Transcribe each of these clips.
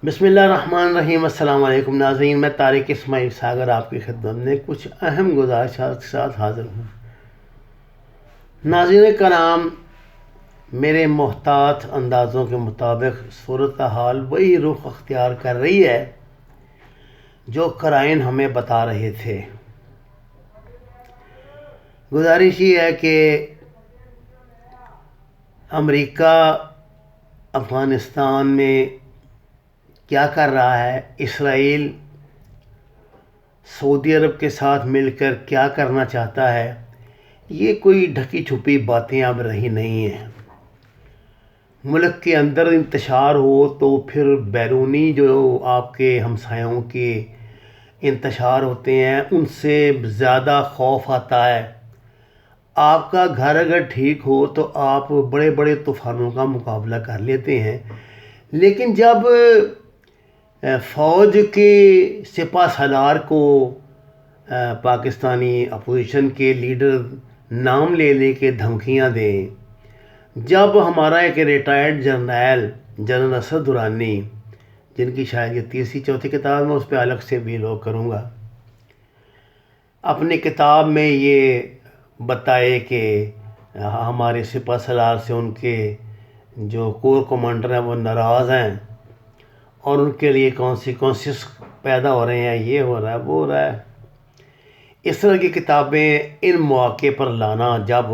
بسم اللہ الرحمن الرحیم۔ السلام علیکم ناظرین، میں طارق اسماعیل ساگر آپ کی خدمت میں کچھ اہم گزارشات کے ساتھ حاضر ہوں۔ ناظرین کرام، میرے محتاط اندازوں کے مطابق صورتحال وہی رخ اختیار کر رہی ہے جو قرائن ہمیں بتا رہے تھے۔ گزارش یہ ہے کہ امریکہ افغانستان میں کیا کر رہا ہے، اسرائیل سعودی عرب کے ساتھ مل کر کیا کرنا چاہتا ہے، یہ کوئی ڈھکی چھپی باتیں اب رہی نہیں ہیں۔ ملک کے اندر انتشار ہو تو پھر بیرونی جو آپ کے ہمسایوں کے انتشار ہوتے ہیں ان سے زیادہ خوف آتا ہے۔ آپ کا گھر اگر ٹھیک ہو تو آپ بڑے بڑے طوفانوں کا مقابلہ کر لیتے ہیں، لیکن جب فوج کے سپہ سالار کو پاکستانی اپوزیشن کے لیڈر نام لے لے کے دھمکیاں دیں، جب ہمارا ایک ریٹائرڈ جنرل اسد درانی، جن کی شاید یہ تیسری چوتھی کتاب میں، اس پہ الگ سے بھی لوگ کروں گا، اپنی کتاب میں یہ بتائے کہ ہمارے سپہ سالار سے ان کے جو کور کمانڈر ہیں وہ ناراض ہیں اور ان کے لیے کانسیکوینسز پیدا ہو رہے ہیں، یہ ہو رہا ہے وہ ہو رہا ہے۔ اس طرح کی کتابیں ان مواقع پر لانا جب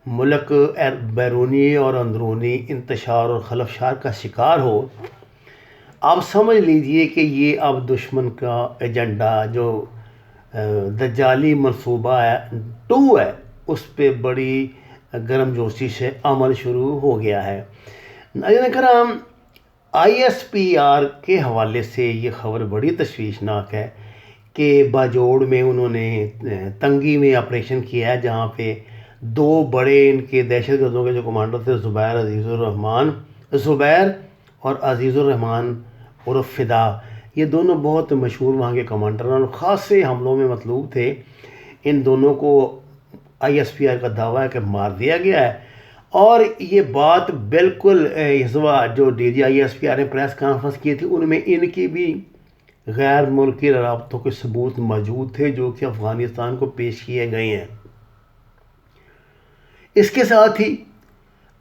ملک بیرونی اور اندرونی انتشار اور خلفشار کا شکار ہو، آپ سمجھ لیجئے کہ یہ اب دشمن کا ایجنڈا جو دجالی منصوبہ ہے 2 ہے، اس پہ بڑی گرم جوشی سے عمل شروع ہو گیا ہے۔ ناظرین کرام، ISPR کے حوالے سے یہ خبر بڑی تشویشناک ہے کہ باجوڑ میں انہوں نے تنگی میں آپریشن کیا ہے، جہاں پہ 2 بڑے ان کے دہشت گردوں کے جو کمانڈر تھے، زبیر اور عزیز الرحمان عرف فدا، یہ دونوں بہت مشہور وہاں کے کمانڈر ہیں اور خاصے حملوں میں مطلوب تھے۔ ان دونوں کو ISPR کا دعویٰ ہے کہ مار دیا گیا ہے، اور یہ بات بالکل اس وقت جو DG ISPR نے پریس کانفرنس کی تھی ان میں ان کی بھی غیر ملکی رابطوں کے ثبوت موجود تھے جو کہ افغانستان کو پیش کیے گئے ہیں۔ اس کے ساتھ ہی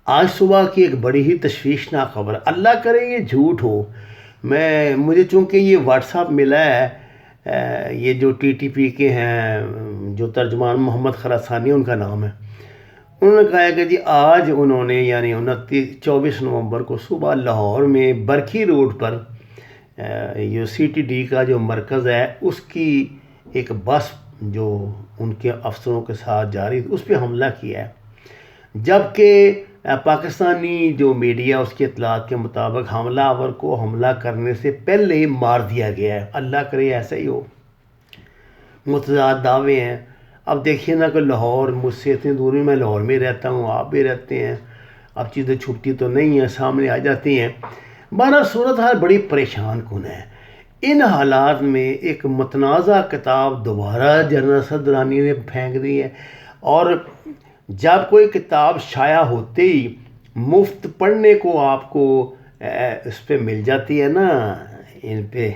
آج صبح کی ایک بڑی ہی تشویشناک خبر، اللہ کرے یہ جھوٹ ہو، مجھے چونکہ یہ واٹس ایپ ملا ہے، یہ جو TTP کے ہیں جو ترجمان محمد خراسانی ان کا نام ہے، انہوں نے کہا ہے کہ جی آج انہوں نے یعنی 24 نومبر کو صبح لاہور میں برکھی روڈ پر یہ CTD کا جو مرکز ہے اس کی ایک بس جو ان کے افسروں کے ساتھ جا رہی تھی اس پہ حملہ کیا ہے، جبکہ پاکستانی جو میڈیا اس کی اطلاعات کے مطابق حملہ آور کو حملہ کرنے سے پہلے ہی مار دیا گیا ہے۔ اللہ کرے ایسا ہی ہو، متضاد دعوے ہیں۔ اب دیکھیے نا کہ لاہور مجھ سے اتنی دوری میں لاہور میں رہتا ہوں، آپ بھی رہتے ہیں، اب چیزیں چھپتی تو نہیں ہیں، سامنے آ جاتی ہیں۔ بہرحال صورتحال بڑی پریشان کن ہے۔ ان حالات میں ایک متنازع کتاب دوبارہ جنرل اسد درانی نے پھینک دی ہے، اور جب کوئی کتاب شائع ہوتے ہی مفت پڑھنے کو آپ کو اس پہ مل جاتی ہے نا، ان پہ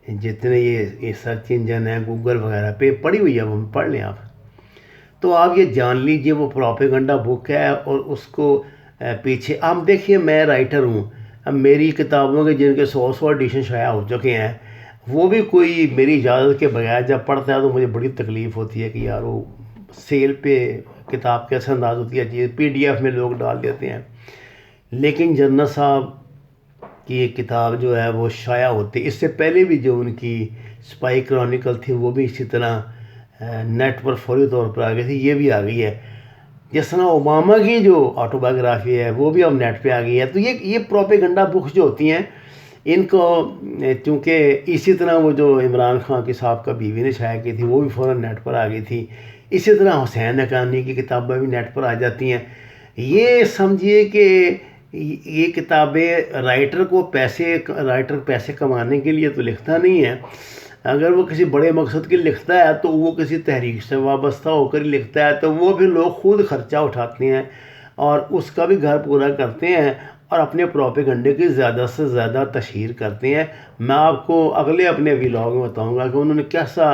جتنے یہ سرچ انجن ہیں گوگل وغیرہ پہ پڑھی ہوئی ہے، وہ پڑھ لیں آپ، تو آپ یہ جان لیجئے وہ پروپیگنڈا بک ہے، اور اس کو پیچھے آپ دیکھیے، میں رائٹر ہوں، اب میری کتابوں کے جن کے 100 ایڈیشن شائع ہو چکے ہیں، وہ بھی کوئی میری اجازت کے بغیر جب پڑھتا ہے تو مجھے بڑی تکلیف ہوتی ہے کہ یار وہ سیل پہ کتاب کیسے انداز ہوتی ہے، چیز PDF میں لوگ ڈال دیتے ہیں، لیکن جنرل صاحب کی یہ کتاب جو ہے وہ شائع ہوتی، اس سے پہلے بھی جو ان کی سپائی کرونیکل تھی وہ بھی اسی طرح نیٹ پر فوری طور پر آ گئی تھی، یہ بھی آ گئی ہے۔ جس طرح اوباما کی جو آٹو بایوگرافی ہے وہ بھی اب نیٹ پہ آ گئی ہے۔ تو یہ پروپیگنڈا بکس جو ہوتی ہیں ان کو چونکہ اسی طرح وہ جو عمران خان کی صاحب کا بیوی نے شائع کی تھی وہ بھی فوراً نیٹ پر آ گئی تھی، اسی طرح حسین حقانی کی کتابیں بھی نیٹ پر آ جاتی ہیں۔ یہ سمجھیے کہ یہ کتابیں رائٹر پیسے کمانے کے لیے تو لکھتا نہیں ہے، اگر وہ کسی بڑے مقصد کے لکھتا ہے تو وہ کسی تحریک سے وابستہ ہو کر لکھتا ہے، تو وہ بھی لوگ خود خرچہ اٹھاتے ہیں اور اس کا بھی گھر پورا کرتے ہیں، اور اپنے پروپیگنڈے کی زیادہ سے زیادہ تشہیر کرتے ہیں. میں آپ کو اگلے اپنے ولاگ میں بتاؤں گا کہ انہوں نے کیسا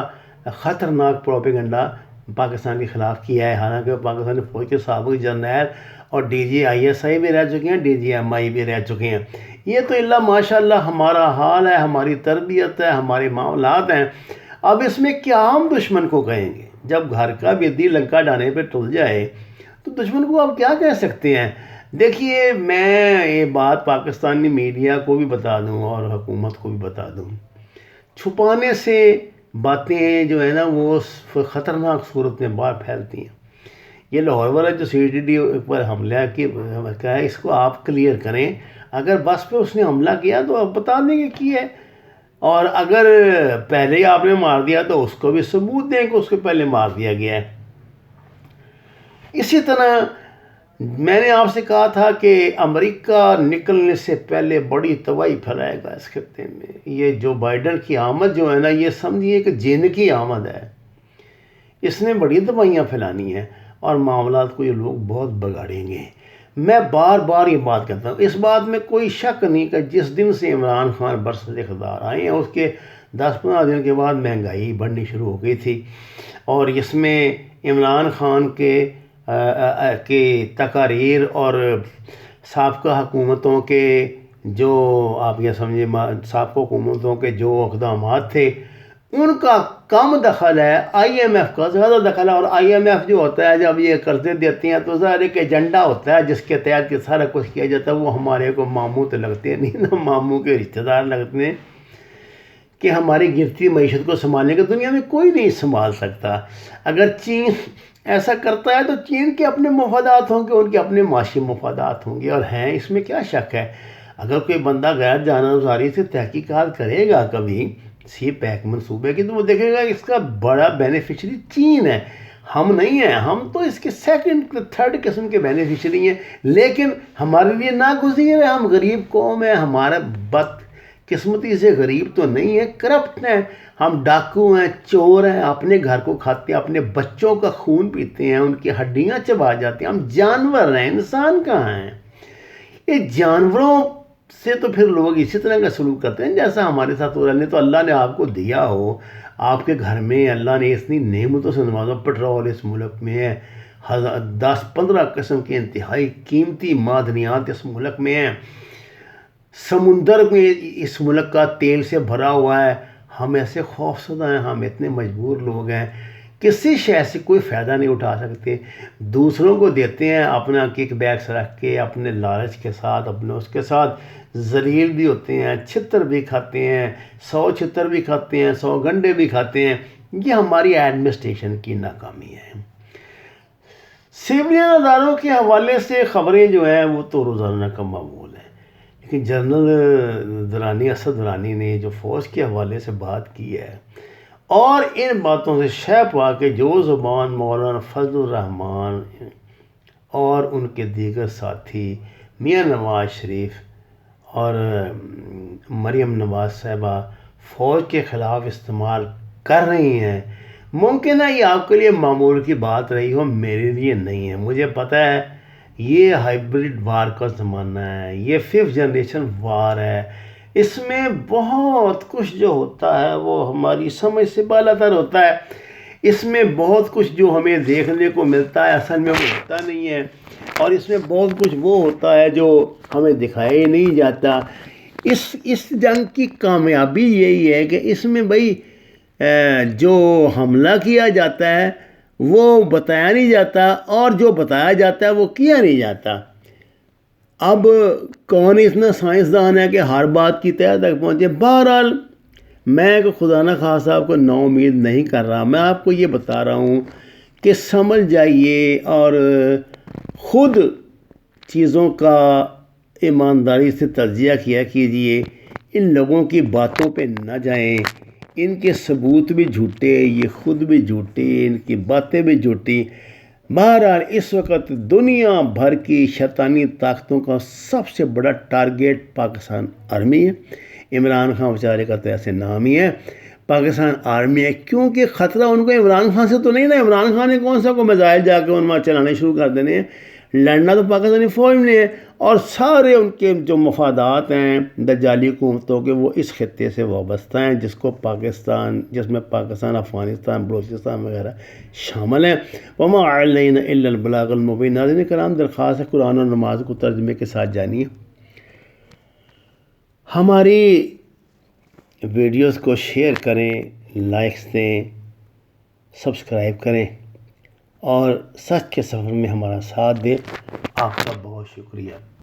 خطرناک پروپیگنڈا پاکستان کے خلاف کیا ہے. حالانکہ پاکستانی فوج کے سابق جرنیل اور ڈی جی ISI بھی رہ چکے ہیں, DG MI بھی رہ چکے ہیں. یہ تو اللہ ماشاء اللہ ہمارا حال ہے, ہماری تربیت ہے, ہمارے معاملات ہیں. اب اس میں کیا ہم دشمن کو کہیں گے؟ جب گھر کا بدی لنکا ڈانے پہ ٹل جائے تو دشمن کو آپ کیا کہہ سکتے ہیں؟ دیکھیے, میں یہ بات پاکستانی میڈیا کو بھی بتا دوں اور حکومت کو بھی بتا دوں, چھپانے سے باتیں جو ہے نا وہ خطرناک صورت میں باہر پھیلتی ہیں. یہ لاہور والا جو CTD پر حملہ کیا ہے, اس کو آپ کلیئر کریں. اگر بس پہ اس نے حملہ کیا تو آپ بتا دیں گے کی ہے, اور اگر پہلے ہی آپ نے مار دیا تو اس کو بھی ثبوت دیں کہ اس کو پہلے مار دیا گیا ہے. اسی طرح میں نے آپ سے کہا تھا کہ امریکہ نکلنے سے پہلے بڑی تباہی پھیلائے گا اس خطے میں. یہ جو بائیڈن کی آمد جو ہے نا, یہ سمجھیے کہ جن کی آمد ہے. اس نے بڑی تباہیاں پھیلانی ہیں اور معاملات کو یہ لوگ بہت بگاڑیں گے. میں بار بار یہ بات کہتا ہوں, اس بات میں کوئی شک نہیں کہ جس دن سے عمران خان برسر اقتدار آئے ہیں اس کے 10-15 دن کے بعد مہنگائی بڑھنی شروع ہو گئی تھی, اور اس میں عمران خان کے تقاریر اور سابقہ حکومتوں کے جو آپ یہ سمجھے سابقہ حکومتوں کے جو اقدامات تھے ان کا کم دخل ہے, IMF کا زیادہ دخل ہے. اور IMF جو ہوتا ہے جب یہ قرضے دیتی ہیں تو ظاہر ایک ایجنڈا ہوتا ہے جس کے تحت کہ سارا کچھ کیا جاتا ہے. وہ ہمارے کو ماموں تو لگتے نہیں نا, ماموں کے رشتہ دار لگتے ہیں کہ ہماری گرتی معیشت کو سنبھالنے کے دنیا میں کوئی نہیں سنبھال سکتا. اگر چین ایسا کرتا ہے تو چین کے اپنے مفادات ہوں گے, ان کے اپنے معاشی مفادات ہوں گے, اور ہیں اس میں کیا شک ہے. اگر کوئی بندہ غیر جانبداری سے تحقیقات کرے گا کبھی CPEC منصوبے کی تو وہ دیکھے گا اس کا بڑا بینیفیشری چین ہے, ہم نہیں ہیں. ہم تو اس کے سیکنڈ 3rd قسم کے بینیفیشری ہیں, لیکن ہمارے لیے ناگزیر ہے. ہم غریب قوم ہیں, ہمارا بد قسمتی سے غریب تو نہیں ہے, کرپٹ ہیں, ہم ڈاکو ہیں, چور ہیں, اپنے گھر کو کھاتے ہیں, اپنے بچوں کا خون پیتے ہیں, ان کی ہڈیاں چبا جاتے ہیں. ہم جانور ہیں, انسان کہاں ہیں؟ یہ جانوروں سے تو پھر لوگ اسی طرح کا سلوک کرتے ہیں جیسا ہمارے ساتھ ہو رہا ہے. تو اللہ نے آپ کو دیا ہو, آپ کے گھر میں اللہ نے اتنی نعمتوں سے نوازا. پٹرول اس ملک میں ہے, 10-15 قسم کے انتہائی قیمتی معدنیات اس ملک میں ہیں, سمندر میں اس ملک کا تیل سے بھرا ہوا ہے. ہم ایسے خوفزدہ ہیں, ہم اتنے مجبور لوگ ہیں, کسی شے سے کوئی فائدہ نہیں اٹھا سکتے. دوسروں کو دیتے ہیں اپنا کک بیکس رکھ کے, اپنے لالچ کے ساتھ, اپنے اس کے ساتھ ذلیل بھی ہوتے ہیں, چھتر بھی کھاتے ہیں, 100 چھتر بھی کھاتے ہیں, 100 گنڈے بھی کھاتے ہیں. یہ ہماری ایڈمنسٹریشن کی ناکامی ہے. سیولین اداروں کے حوالے سے خبریں جو ہیں وہ تو روزانہ کا معمول ہے, لیکن جنرل درانی اسد درانی نے جو فوج کے حوالے سے بات کی ہے اور ان باتوں سے شہ پا کے جو زبان مولانا فضل الرحمان اور ان کے دیگر ساتھی میاں نواز شریف اور مریم نواز صاحبہ فوج کے خلاف استعمال کر رہی ہیں, ممکن ہے یہ آپ کے لیے معمول کی بات رہی ہو, میرے لیے نہیں ہے. مجھے پتہ ہے یہ ہائبرڈ وار کا زمانہ ہے, یہ 5th جنریشن وار ہے. اس میں بہت کچھ جو ہوتا ہے وہ ہماری سمجھ سے بالا تر ہوتا ہے. اس میں بہت کچھ جو ہمیں دیکھنے کو ملتا ہے اصل میں وہ ہوتا نہیں ہے, اور اس میں بہت کچھ وہ ہوتا ہے جو ہمیں دکھایا ہی نہیں جاتا. اس جنگ کی کامیابی یہی ہے کہ اس میں بھائی جو حملہ کیا جاتا ہے وہ بتایا نہیں جاتا, اور جو بتایا جاتا ہے وہ کیا نہیں جاتا. اب کون اتنا سائنسدان ہے کہ ہر بات کی تہہ تک پہنچے؟ بہرحال میں خدا نہ خواستہ آپ کو نا امید نہیں کر رہا, میں آپ کو یہ بتا رہا ہوں کہ سمجھ جائیے اور خود چیزوں کا ایمانداری سے تجزیہ کیا کیجئے. ان لوگوں کی باتوں پہ نہ جائیں, ان کے ثبوت بھی جھوٹے, یہ خود بھی جھوٹے, ان کی باتیں بھی جھوٹی. بہرحال اس وقت دنیا بھر کی شیطانی طاقتوں کا سب سے بڑا ٹارگیٹ پاکستان آرمی ہے. عمران خان بیچارے کا تو ایسے نام ہی ہے, پاکستان آرمی ہے, کیونکہ خطرہ ان کو عمران خان سے تو نہیں نا. عمران خان نے کون سا کو میزائل جا کے ان میں چلانے شروع کر دینے ہیں, لڑنا تو پاکستانی فوج نے ہے. اور سارے ان کے جو مفادات ہیں دجالی حکومتوں کے وہ اس خطے سے وابستہ ہیں، جس میں پاکستان، افغانستان، بلوچستان وغیرہ شامل ہیں۔ وما علینا الا البلاغ المبین۔ ناظرین کرام، درخواست ہے قرآن اور نماز کو ترجمے کے ساتھ جانیے، ہماری ویڈیوز کو شیئر کریں، لائکس دیں، سبسکرائب کریں اور سچ کے سفر میں ہمارا ساتھ دیں۔ آپ کا بہت شکریہ۔